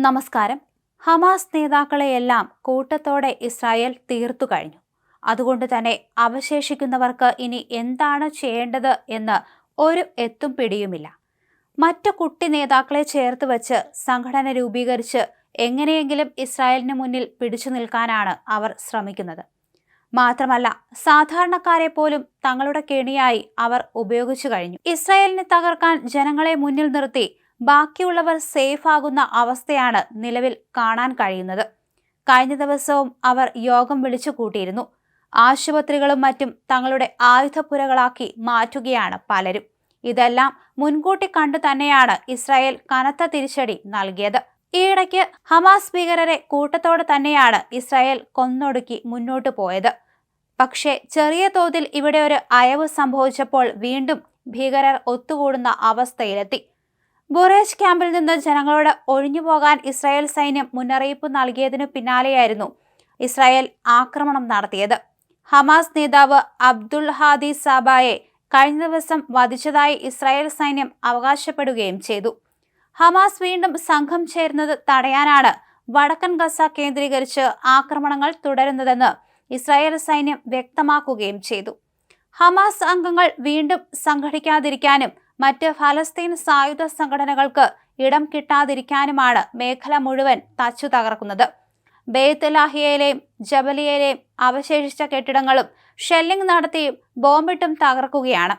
നമസ്കാരം. ഹമാസ് നേതാക്കളെയെല്ലാം കൂട്ടത്തോടെ ഇസ്രായേൽ തീർത്തു കഴിഞ്ഞു. അതുകൊണ്ട് തന്നെ അവശേഷിക്കുന്നവർക്ക് ഇനി എന്താണ് ചെയ്യേണ്ടത് എന്ന് ഒരു എത്തും പിടിയുമില്ല. മറ്റു കുട്ടി നേതാക്കളെ ചേർത്ത് വച്ച് സംഘടന രൂപീകരിച്ച് എങ്ങനെയെങ്കിലും ഇസ്രായേലിന് മുന്നിൽ പിടിച്ചു നിൽക്കാനാണ് അവർ ശ്രമിക്കുന്നത്. മാത്രമല്ല, സാധാരണക്കാരെ പോലും തങ്ങളുടെ കെണിയായി അവർ ഉപയോഗിച്ചു കഴിഞ്ഞു. ഇസ്രായേലിനെ തകർക്കാൻ ജനങ്ങളെ മുന്നിൽ നിർത്തി ബാക്കിയുള്ളവർ സേഫ് ആകുന്ന അവസ്ഥയാണ് നിലവിൽ കാണാൻ കഴിയുന്നത്. കഴിഞ്ഞ ദിവസവും അവർ യോഗം വിളിച്ചു കൂട്ടിയിരുന്നു. ആശുപത്രികളും മറ്റും തങ്ങളുടെ ആയുധപ്പുരകളാക്കി മാറ്റുകയാണ് പലരും. ഇതെല്ലാം മുൻകൂട്ടി കണ്ടു തന്നെയാണ് ഇസ്രായേൽ കനത്ത തിരിച്ചടി നൽകിയത്. ഈയിടയ്ക്ക് ഹമാസ് ഭീകരരെ കൂട്ടത്തോടെ തന്നെയാണ് ഇസ്രായേൽ കൊന്നൊടുക്കി മുന്നോട്ടു പോയത്. പക്ഷേ ചെറിയ തോതിൽ ഇവിടെ ഒരു അയവ് സംഭവിച്ചപ്പോൾ വീണ്ടും ഭീകരർ ഒത്തുകൂടുന്ന അവസ്ഥയിലെത്തി. ബുറേജ് ക്യാമ്പിൽ നിന്ന് ജനങ്ങളോട് ഒഴിഞ്ഞുപോകാൻ ഇസ്രായേൽ സൈന്യം മുന്നറിയിപ്പ് നൽകിയതിനു പിന്നാലെയായിരുന്നു ഇസ്രായേൽ ആക്രമണം നടത്തിയത്. ഹമാസ് നേതാവ് അബ്ദുൽ ഹാദി സാബായെ കഴിഞ്ഞ ദിവസം വധിച്ചതായി ഇസ്രായേൽ സൈന്യം അവകാശപ്പെടുകയും ചെയ്തു. ഹമാസ് വീണ്ടും സംഘം ചേരുന്നത് തടയാനാണ് വടക്കൻ ഗസ കേന്ദ്രീകരിച്ച് ആക്രമണങ്ങൾ തുടരുന്നതെന്ന് ഇസ്രായേൽ സൈന്യം വ്യക്തമാക്കുകയും ചെയ്തു. ഹമാസ് അംഗങ്ങൾ വീണ്ടും സംഘടിക്കാതിരിക്കാനും മറ്റ് ഫലസ്തീൻ സായുധ സംഘടനകൾക്ക് ഇടം കിട്ടാതിരിക്കാനുമാണ് മേഖല മുഴുവൻ തച്ചു തകർക്കുന്നത്. ബെയ്ത്ത് ലാഹിയയിലെയും ജബലിയയിലെയും അവശേഷിച്ച കെട്ടിടങ്ങളും ഷെല്ലിംഗ് നടത്തിയും ബോംബിട്ടും തകർക്കുകയാണ്.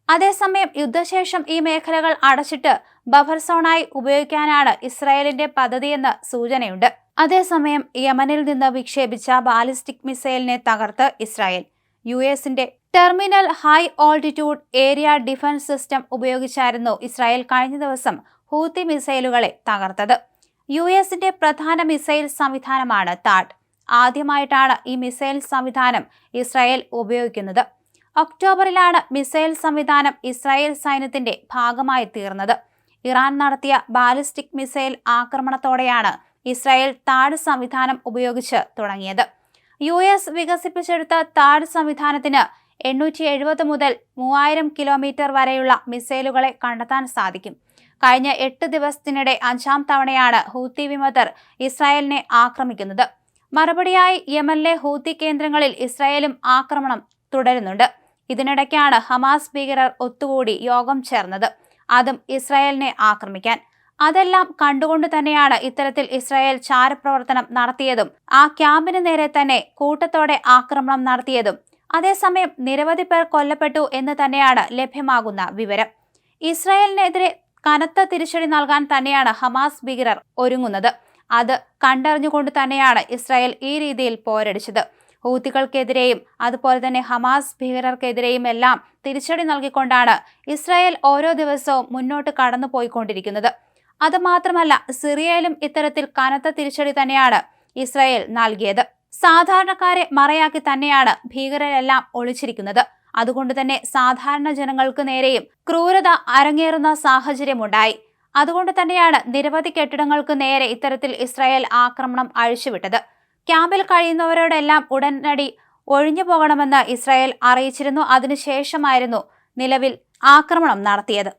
അതേസമയം യുദ്ധശേഷം ഈ മേഖലകൾ അടച്ചിട്ട് ബഫർ സോണായി ഉപയോഗിക്കാനാണ് ഇസ്രായേലിന്റെ പദ്ധതിയെന്ന് സൂചനയുണ്ട്. അതേസമയം യമനിൽ നിന്ന് വിക്ഷേപിച്ച ബാലിസ്റ്റിക് മിസൈലിനെ തകർത്ത് ഇസ്രായേൽ. യുഎസിന്റെ terminal high altitude area defense system ഉപയോഗിച്ചായിരുന്നു ഇസ്രായേൽ കഴിഞ്ഞ ദിവസം ഹൂത്തി മിസൈലുകളെ തകർത്തത്. യുഎസിന്റെ പ്രധാന മിസൈൽ സംവിധാനമാണ് താഡ്. ആദ്യമായിട്ടാണ് ഈ മിസൈൽ സംവിധാനം ഇസ്രായേൽ ഉപയോഗിക്കുന്നത്. ഒക്ടോബറിലാണ് മിസൈൽ സംവിധാനം ഇസ്രായേൽ സൈന്യത്തിന്റെ ഭാഗമായി തീർന്നത്. ഇറാൻ നടത്തിയ ബാലിസ്റ്റിക് മിസൈൽ ആക്രമണത്തോടെയാണ് ഇസ്രായേൽ താഡ് സംവിധാനം ഉപയോഗിച്ച് തുടങ്ങിയത്. യുഎസ് വികസിപ്പിച്ചെടുത്ത താഡ് സംവിധാനത്തിന് 870 മുതൽ 3000 കിലോമീറ്റർ വരെയുള്ള മിസൈലുകളെ കണ്ടെത്താൻ സാധിക്കും. കഴിഞ്ഞ 8 ദിവസത്തിനിടെ 5ാം തവണയാണ് ഹൂത്തി വിമതർ ഇസ്രായേലിനെ ആക്രമിക്കുന്നത്. മറുപടിയായി യമനിലെ ഹൂത്തി കേന്ദ്രങ്ങളിൽ ഇസ്രായേലും ആക്രമണം തുടരുന്നുണ്ട്. ഇതിനിടയ്ക്കാണ് ഹമാസ് ഭീകരർ ഒത്തുകൂടി യോഗം ചേർന്നത്, അതും ഇസ്രായേലിനെ ആക്രമിക്കാൻ. അതെല്ലാം കണ്ടുകൊണ്ട് തന്നെയാണ് ഇത്തരത്തിൽ ഇസ്രായേൽ ചാരപ്രവർത്തനം നടത്തിയതും ആ ക്യാമ്പിന് നേരെ തന്നെ കൂട്ടത്തോടെ ആക്രമണം നടത്തിയതും. അതേസമയം നിരവധി പേർ കൊല്ലപ്പെട്ടു എന്ന് തന്നെയാണ് ലഭ്യമാകുന്ന വിവരം. ഇസ്രായേലിനെതിരെ കനത്ത തിരിച്ചടി നൽകാൻ തന്നെയാണ് ഹമാസ് ഭീകരർ ഒരുങ്ങുന്നത്. അത് കണ്ടറിഞ്ഞുകൊണ്ട് തന്നെയാണ് ഇസ്രായേൽ ഈ രീതിയിൽ പോരടിച്ചത്. ഹൂത്തികൾക്കെതിരെയും അതുപോലെ തന്നെ ഹമാസ് ഭീകരർക്കെതിരെയും എല്ലാം തിരിച്ചടി നൽകിക്കൊണ്ടാണ് ഇസ്രായേൽ ഓരോ ദിവസവും മുന്നോട്ട് കടന്നു പോയിക്കൊണ്ടിരിക്കുന്നത്. അതുമാത്രമല്ല, സിറിയയിലും ഇത്തരത്തിൽ കനത്ത തിരിച്ചടി തന്നെയാണ് ഇസ്രായേൽ നൽകിയത്. സാധാരണക്കാരെ മറയാക്കി തന്നെയാണ് ഭീകരരെല്ലാം ഒളിച്ചിരിക്കുന്നത്. അതുകൊണ്ട് തന്നെ സാധാരണ ജനങ്ങൾക്ക് നേരെയും ക്രൂരത അരങ്ങേറുന്ന സാഹചര്യമുണ്ടായി. അതുകൊണ്ട് തന്നെയാണ് നിരവധി കെട്ടിടങ്ങൾക്ക് നേരെ ഇത്തരത്തിൽ ഇസ്രായേൽ ആക്രമണം അഴിച്ചുവിട്ടത്. ക്യാമ്പിൽ കഴിയുന്നവരോടെല്ലാം ഉടനടി ഒഴിഞ്ഞു പോകണമെന്ന് ഇസ്രായേൽ അറിയിച്ചിരുന്നു. അതിനുശേഷമായിരുന്നു നിലവിൽ ആക്രമണം നടത്തിയത്.